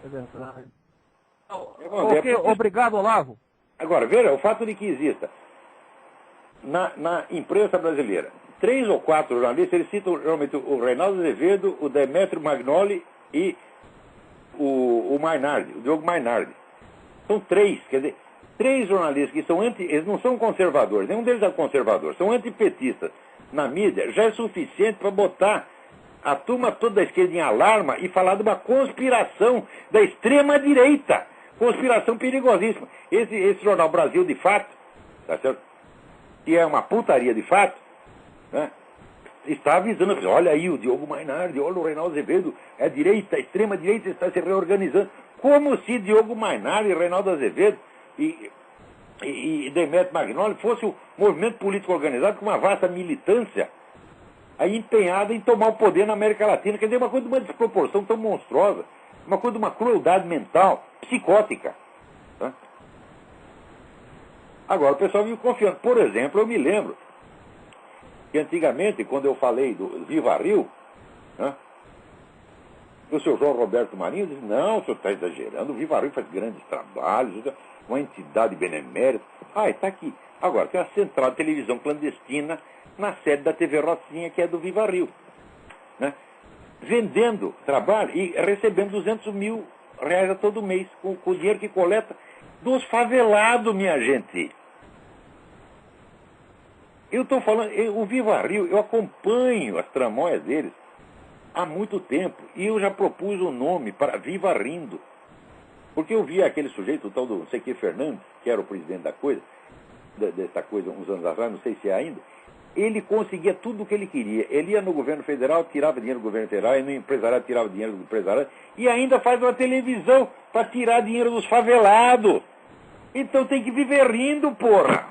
É verdade. Ok, obrigado, Olavo. Agora, veja, o fato de que exista na imprensa brasileira 3 ou 4 jornalistas, eles citam realmente o Reinaldo Azevedo, o Demetrio Magnoli e o Mainardi, o Diogo Mainardi. São 3, quer dizer, 3 jornalistas que são eles não são conservadores, nenhum deles é conservador, são antipetistas na mídia, já é suficiente para botar a turma toda da esquerda em alarma e falar de uma conspiração da extrema-direita. Conspiração perigosíssima. Esse jornal Brasil de Fato, tá certo? que é uma putaria de fato, né, está avisando, olha aí o Diogo Mainardi, olha o Reinaldo Azevedo, é direita, a extrema-direita está se reorganizando. Como se Diogo Mainardi, Reinaldo Azevedo e Demetrio Magnoli fosse um movimento político organizado com uma vasta militância aí empenhada em tomar o poder na América Latina. Quer dizer, uma coisa de uma desproporção tão monstruosa, uma coisa de uma crueldade mental, psicótica. Tá? Agora, o pessoal vive confiando. Por exemplo, eu me lembro que antigamente, quando eu falei do Viva Rio, né, o senhor João Roberto Marinho disse, não, o senhor está exagerando, o Viva Rio faz grandes trabalhos, uma entidade benemérita. Ah, está aqui. Agora, tem a central de televisão clandestina na sede da TV Rocinha, que é do Viva Rio. Né? Vendendo trabalho e recebendo 200 mil reais a todo mês, com o dinheiro que coleta dos favelados, minha gente. Eu estou falando, o Viva Rio, eu acompanho as tramóias deles há muito tempo, e eu já propus o nome para Viva Rindo. Porque eu vi aquele sujeito, o tal do não sei que Fernandes, que era o presidente da coisa, dessa coisa uns anos atrás, não sei se é ainda, ele conseguia tudo o que ele queria. Ele ia no governo federal, tirava dinheiro do governo federal, ia no empresariado, tirava dinheiro do empresariado, e ainda faz uma televisão para tirar dinheiro dos favelados. Então tem que viver rindo, porra.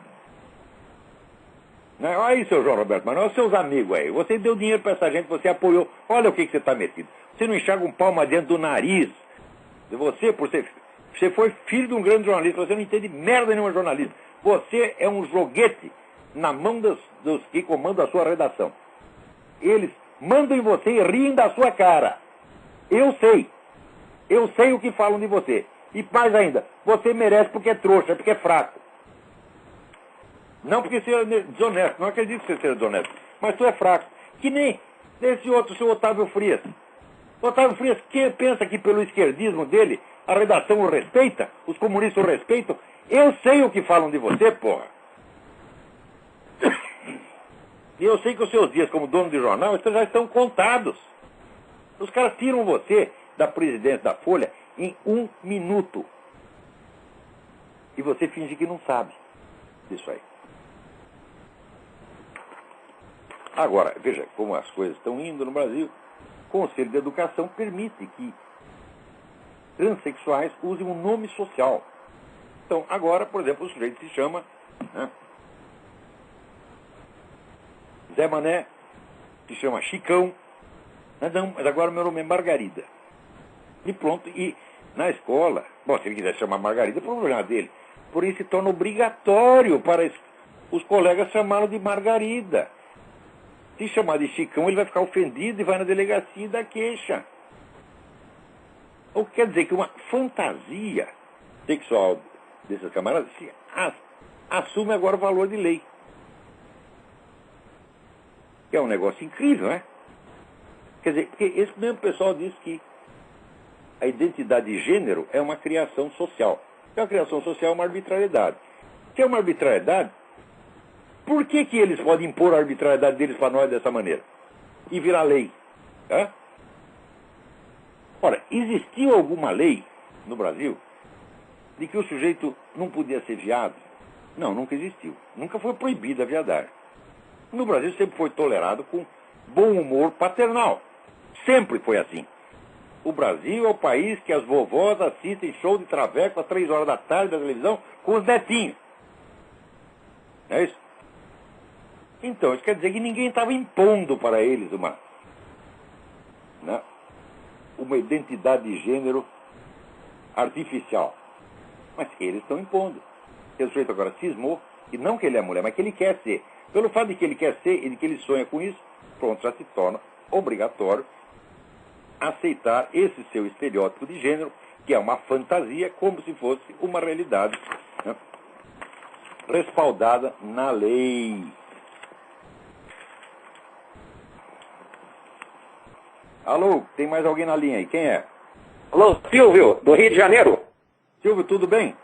Né? Olha aí, seu João Roberto, mas não, seus amigos aí. Você deu dinheiro para essa gente, você apoiou. Olha o que você está metido. Você não enxerga um palmo dentro do nariz. Você foi filho de um grande jornalista, você não entende merda nenhuma jornalista. Você é um joguete na mão dos que comandam a sua redação. Eles mandam em você e riem da sua cara. Eu sei o que falam de você. E mais ainda, você merece porque é trouxa, porque é fraco. Não porque você é desonesto, não acredito que você seja desonesto, mas tu é fraco. Que nem esse outro, seu Otávio Frias. Otávio Frias, quem pensa que pelo esquerdismo dele a redação o respeita, os comunistas o respeitam, eu sei o que falam de você, porra. E eu sei que os seus dias como dono de jornal já estão contados. Os caras tiram você da presidência da Folha em 1 minuto. E você finge que não sabe disso aí. Agora, veja como as coisas estão indo no Brasil. O Conselho de Educação permite que transexuais usem um nome social. Então, agora, por exemplo, o sujeito se chama, né, Zé Mané, se chama Chicão. Não, mas agora meu nome é Margarida. E pronto, e na escola, bom, se ele quiser chamar Margarida, é problema dele. Por isso se torna obrigatório para os colegas chamá-lo de Margarida. Se chamar de Chicão, ele vai ficar ofendido e vai na delegacia e dá queixa. O que quer dizer que uma fantasia sexual desses camaradas assume agora o valor de lei. Que é um negócio incrível, né? Quer dizer, porque esse mesmo pessoal diz que a identidade de gênero é uma criação social. E a criação social é uma arbitrariedade. Se é uma arbitrariedade, por que eles podem impor a arbitrariedade deles para nós dessa maneira? E virar lei? Tá? Ora, existiu alguma lei no Brasil de que o sujeito não podia ser viado? Não, nunca existiu. Nunca foi proibida a viadagem. No Brasil sempre foi tolerado com bom humor paternal. Sempre foi assim. O Brasil é o país que as vovós assistem show de traveco às 3 horas da tarde da televisão com os netinhos. Não é isso? Então, isso quer dizer que ninguém estava impondo para eles uma identidade de gênero artificial. Mas eles estão impondo. O sujeito agora cismou, e não que ele é mulher, mas que ele quer ser. Pelo fato de que ele quer ser e de que ele sonha com isso, pronto, já se torna obrigatório aceitar esse seu estereótipo de gênero, que é uma fantasia, como se fosse uma realidade, né, respaldada na lei. Alô, tem mais alguém na linha aí? Quem é? Alô, Silvio, do Rio de Janeiro. Silvio, tudo bem?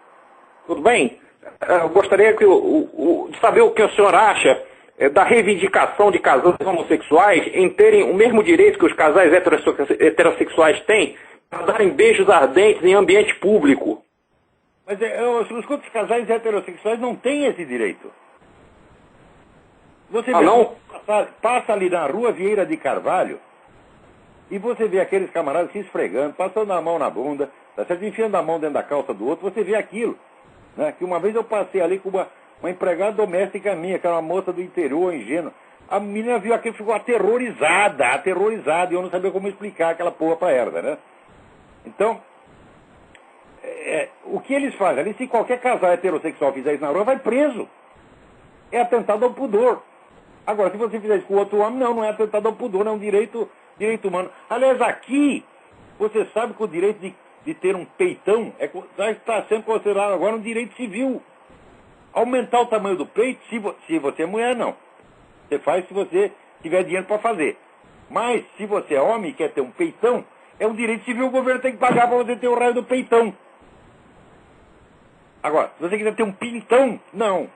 Tudo bem? Eu gostaria de saber o que o senhor acha da reivindicação de casais homossexuais em terem o mesmo direito que os casais heterossexuais têm para darem beijos ardentes em ambiente público. Mas os casais heterossexuais não têm esse direito. Você vê, não? passa ali na rua Vieira de Carvalho e você vê aqueles camaradas se esfregando, passando a mão na bunda, tá certo? Enfiando a mão dentro da calça do outro, você vê aquilo. Né? Que uma vez eu passei ali com uma empregada doméstica minha, que era uma moça do interior, ingênua. A menina viu aquilo e ficou aterrorizada, e eu não sabia como explicar aquela porra pra ela, né? Então, o que eles fazem ali, se qualquer casal heterossexual fizer isso na rua, vai preso. É atentado ao pudor. Agora, se você fizer isso com outro homem, não é atentado ao pudor, é um direito humano. Aliás, aqui, você sabe que o direito de ter um peitão está sendo considerado agora um direito civil. Aumentar o tamanho do peito, se você é mulher, não. Você faz se você tiver dinheiro para fazer. Mas, se você é homem e quer ter um peitão, é um direito civil, o governo tem que pagar para você ter o raio do peitão. Agora, se você quiser ter um pintão, não.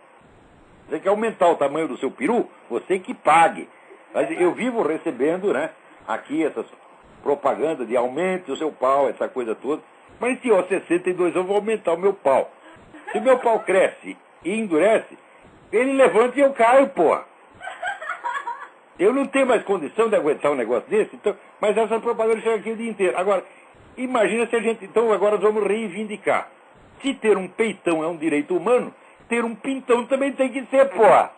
Você quer aumentar o tamanho do seu peru, você que pague. Mas eu vivo recebendo, né, aqui essas propagandas de aumente o seu pau, essa coisa toda. Mas se eu aos 62 eu vou aumentar o meu pau. Se o meu pau cresce e endurece, ele levanta e eu caio, porra. Eu não tenho mais condição de aguentar um negócio desse, então, mas essa propaganda chega aqui o dia inteiro. Agora, imagina se a gente, então agora nós vamos reivindicar. Se ter um peitão é um direito humano, ter um pintão também tem que ser, porra.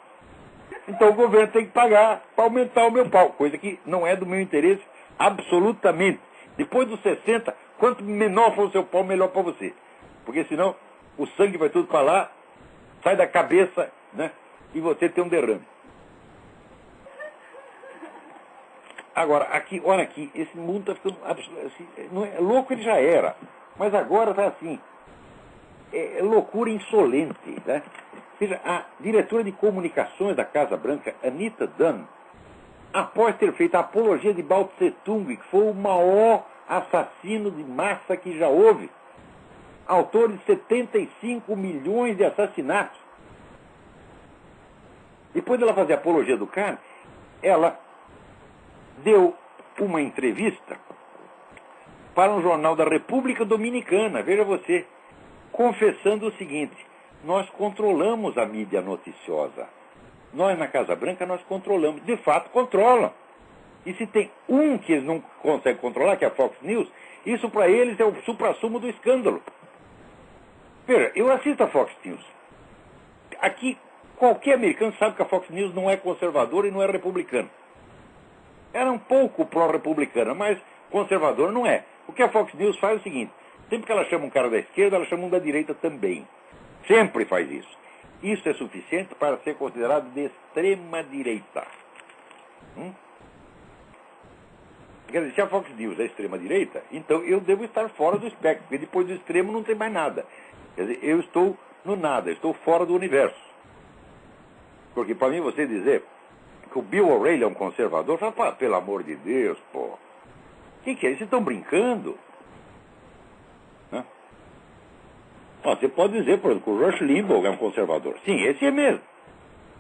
Então o governo tem que pagar para aumentar o meu pau, coisa que não é do meu interesse absolutamente. Depois dos 60, quanto menor for o seu pau, melhor para você. Porque senão o sangue vai tudo para lá, sai da cabeça, né? E você tem um derrame. Agora, aqui, olha aqui, esse mundo está ficando assim, não é, louco ele já era, mas agora está assim, é loucura insolente, né? Veja, a diretora de comunicações da Casa Branca, Anita Dunn, após ter feito a apologia de Mao Tse-tung, que foi o maior assassino de massa que já houve, autor de 75 milhões de assassinatos. Depois dela fazer a apologia do cara, ela deu uma entrevista para um jornal da República Dominicana, veja você, confessando o seguinte: nós controlamos a mídia noticiosa. Nós, na Casa Branca, nós controlamos. De fato, controlam. E se tem um que eles não conseguem controlar, que é a Fox News, isso para eles é o suprassumo do escândalo. Veja, eu assisto a Fox News. Aqui, qualquer americano sabe que a Fox News não é conservadora e não é republicana. Ela é um pouco pró-republicana, mas conservadora não é. O que a Fox News faz é o seguinte: sempre que ela chama um cara da esquerda, ela chama um da direita também. Sempre faz isso. Isso é suficiente para ser considerado de extrema direita. Quer dizer, se a Fox News é extrema direita, então eu devo estar fora do espectro, porque depois do extremo não tem mais nada. Quer dizer, eu estou no nada, eu estou fora do universo. Porque para mim você dizer que o Bill O'Reilly é um conservador, fala, pá, pelo amor de Deus, pô. O que é isso? Vocês estão brincando? Né? Ó, você pode dizer, por exemplo, que o Rush Limbaugh é um conservador. Sim, esse é mesmo.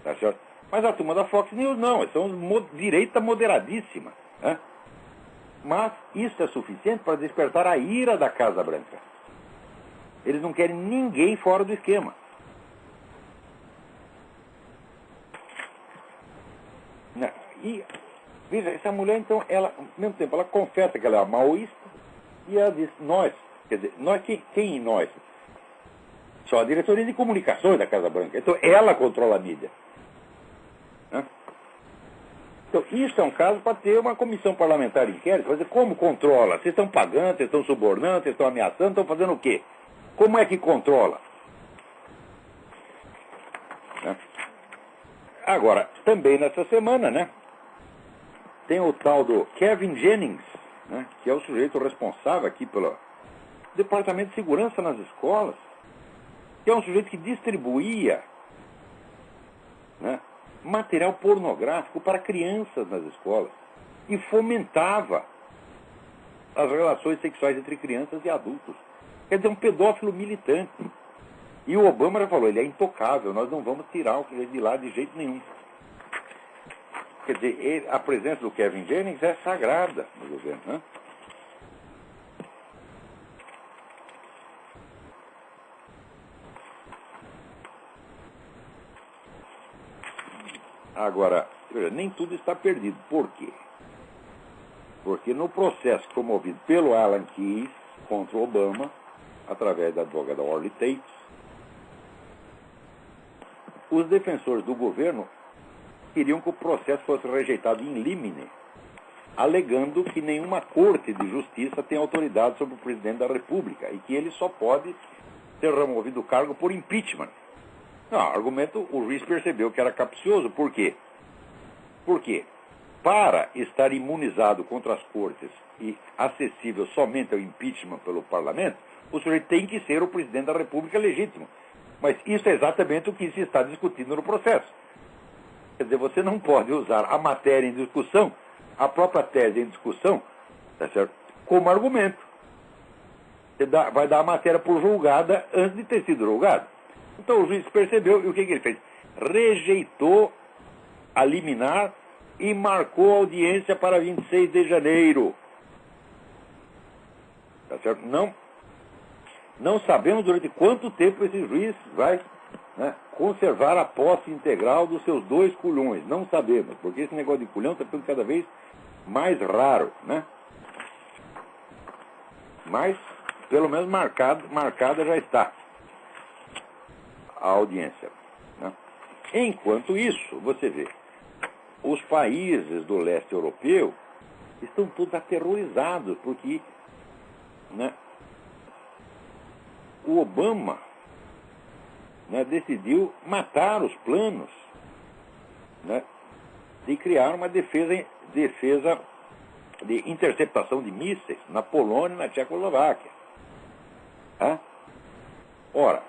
Tá certo? Mas a turma da Fox News não, eles são direita moderadíssima. Né? Mas isso é suficiente para despertar a ira da Casa Branca. Eles não querem ninguém fora do esquema. E, veja, essa mulher, então, ela, ao mesmo tempo, ela confessa que ela é maoísta e ela diz, nós, quer dizer, nós, quem em nós? Só a diretoria de comunicações da Casa Branca. Então, ela controla a mídia. Né? Então, isso é um caso para ter uma comissão parlamentar de inquérito, fazer como controla? Vocês estão pagando, vocês estão subornando, vocês estão ameaçando, estão fazendo o quê? Como é que controla? Né? Agora, também nessa semana, né? Tem o tal do Kevin Jennings, né, que é o sujeito responsável aqui pelo Departamento de Segurança nas escolas, que é um sujeito que distribuía, né, material pornográfico para crianças nas escolas e fomentava as relações sexuais entre crianças e adultos. Quer dizer, um pedófilo militante. E o Obama já falou, ele é intocável, nós não vamos tirar o sujeito de lá de jeito nenhum. Quer dizer, a presença do Kevin Jennings é sagrada no governo, né? Agora, veja, nem tudo está perdido. Por quê? Porque no processo promovido pelo Alan Keyes contra o Obama, através da advogada Orly Tate, os defensores do governo queriam que o processo fosse rejeitado in limine, alegando que nenhuma corte de justiça tem autoridade sobre o presidente da República e que ele só pode ser removido do cargo por impeachment. Não, argumento, o juiz percebeu que era capcioso. Por quê? Porque, para estar imunizado contra as cortes e acessível somente ao impeachment pelo parlamento, o sujeito tem que ser o presidente da República legítimo. Mas isso é exatamente o que se está discutindo no processo. Quer dizer, você não pode usar a matéria em discussão, a própria tese em discussão, tá certo? Como argumento. Você vai dar a matéria por julgada antes de ter sido julgada. Então o juiz percebeu e o que ele fez? Rejeitou a liminar e marcou a audiência para 26 de janeiro. Tá certo? Não sabemos durante quanto tempo esse juiz vai, né, conservar a posse integral dos seus 2 culhões. Não sabemos, porque esse negócio de culhão está ficando cada vez mais raro, né? Mas, pelo menos marcada já está a audiência, né? Enquanto isso, você vê, os países do leste europeu estão todos aterrorizados, porque, né, o Obama, né, decidiu matar os planos, né, de criar uma defesa de interceptação de mísseis na Polônia e na Tchecoslováquia. Tá? Ora,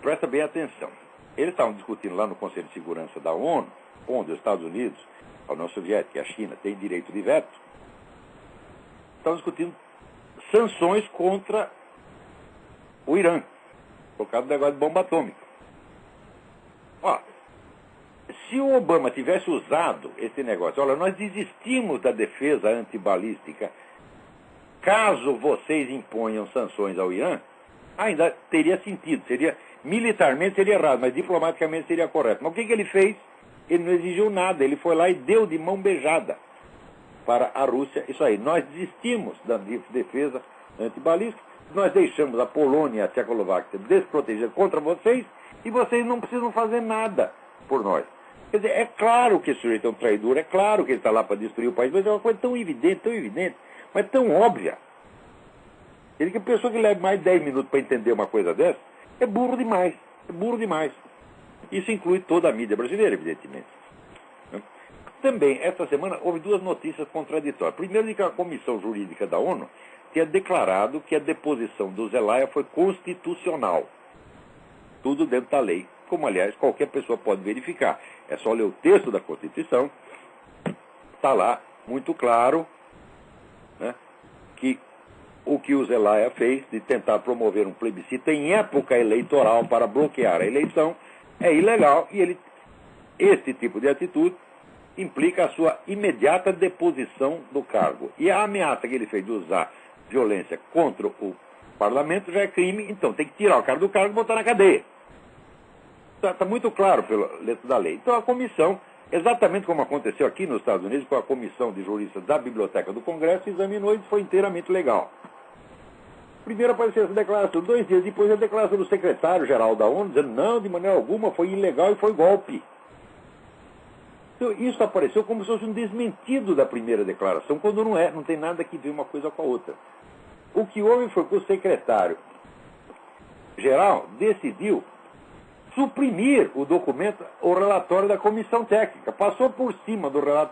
presta bem atenção. Eles estavam discutindo lá no Conselho de Segurança da ONU, onde os Estados Unidos, a União Soviética e a China têm direito de veto. Estavam discutindo sanções contra o Irã, por causa do negócio de bomba atômica. Ó, se o Obama tivesse usado esse negócio, olha, nós desistimos da defesa antibalística, caso vocês imponham sanções ao Irã, ainda teria sentido, militarmente seria errado, mas diplomaticamente seria correto. Mas o que ele fez? Ele não exigiu nada, ele foi lá e deu de mão beijada para a Rússia. Isso aí, nós desistimos da defesa antibalística, nós deixamos a Polônia e a Tchecoslováquia desprotegidas contra vocês e vocês não precisam fazer nada por nós. Quer dizer, é claro que esse sujeito é um traidor, é claro que ele está lá para destruir o país, mas é uma coisa tão evidente, mas tão óbvia. Ele que a pessoa que leva mais de 10 minutos para entender uma coisa dessa é burro demais. Isso inclui toda a mídia brasileira, evidentemente. Também, esta semana, houve 2 notícias contraditórias. Primeiro, de que a Comissão Jurídica da ONU tinha declarado que a deposição do Zelaya foi constitucional. Tudo dentro da lei, como, aliás, qualquer pessoa pode verificar. É só ler o texto da Constituição, está lá, muito claro, né, que o que o Zelaya fez de tentar promover um plebiscito em época eleitoral para bloquear a eleição é ilegal e esse tipo de atitude implica a sua imediata deposição do cargo. E a ameaça que ele fez de usar violência contra o parlamento já é crime, então tem que tirar o cara do cargo e botar na cadeia. Está muito claro pela letra da lei. Então a comissão, exatamente como aconteceu aqui nos Estados Unidos, com a comissão de juristas da Biblioteca do Congresso, examinou e foi inteiramente legal. Primeiro apareceu essa declaração, 2 dias depois a declaração do secretário-geral da ONU, dizendo não, de maneira alguma, foi ilegal e foi golpe. Então, isso apareceu como se fosse um desmentido da primeira declaração, quando não é, não tem nada que ver uma coisa com a outra. O que houve foi que o secretário-geral decidiu suprimir o documento, o relatório da comissão técnica. Passou por cima do relatório